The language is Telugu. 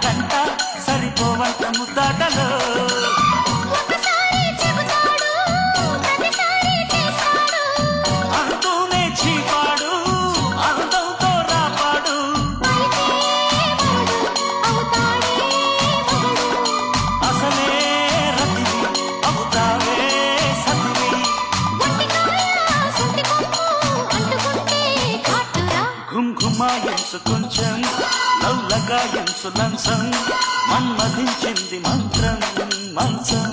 కంట సరిపోవంత ముద్దాటలో అంటూనే చీపాడు అందంతో రాపాడు అసలే రతివి అవుతావే సతివి ఘుంఘుమాయించు కొంచెం లవ్లగాయించు లంచం మన్మధించింది మంత్రం మంచం